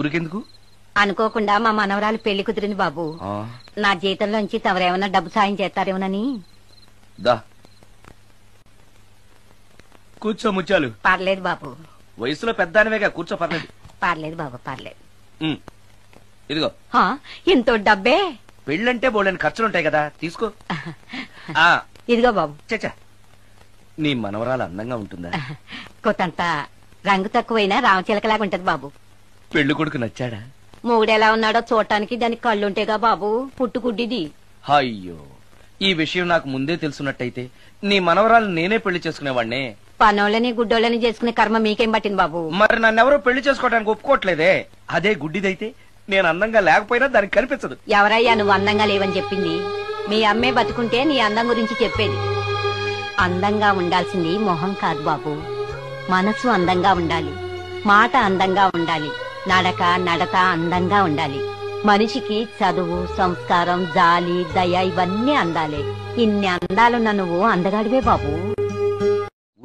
ఊరికెందుకు? అనుకోకుండా మా మనవరాలు పెళ్లి కుదిరింది బాబు. నా జీతంలోంచి తమరేమన్నా డబ్బు సాయం చేస్తారేమోనని. దా కూర్చో ముత్యాలు. పర్లేదు బాబు. వయసులో పెద్దానివేగా, కూర్చో. పర్లేదు పర్లేదు బాబు పర్లేదు. ఇదిగో ఇంతో డబ్బే. పెళ్ళంటే బోళ్ళని ఖర్చులుంటాయి కదా, తీసుకో. ఇదిగో బాబు. చచ్చా, నీ మనవరాలు అందంగా ఉంటుందా? కొత్తంత రంగు తక్కువైనా రామచిలకలాగా ఉంటది బాబు. పెళ్లి కొడుకు నచ్చాడా? మూడెలా ఉన్నాడో చూడటానికి దానికి కళ్ళుంటేగా బాబు, పుట్టుకుడ్డిది. అయ్యో, ఈ విషయం నాకు ముందే తెలుసున్నట్టయితే నీ మనవరాలు నేనే పెళ్లి చేసుకునేవాడినే. పనోళ్ళని గుడ్డోళ్ళని చేసుకునే కర్మ మీకేం పట్టింది బాబు? మరి నన్నెవరో పెళ్లి చేసుకోవడానికి ఒప్పుకోవట్లేదే. అదే గుడ్డిదైతే నేను అందంగా లేకపోయినా దానికి కనిపించదు. ఎవరయ్యా నువ్వు అందంగా లేవని చెప్పింది? మీ అమ్మే బతుకుంటే నీ అందం గురించి చెప్పేది. అందంగా ఉండాల్సింది మొహం కాదు బాబు, మనసు అందంగా ఉండాలి, మాట అందంగా ఉండాలి, నడత అందంగా ఉండాలి. మనిషికి చదువు, సంస్కారం, జాలి, దయ ఇవన్నీ అందాలే. ఇన్ని అందాలున్న నువ్వు అందగాడివే బాబు.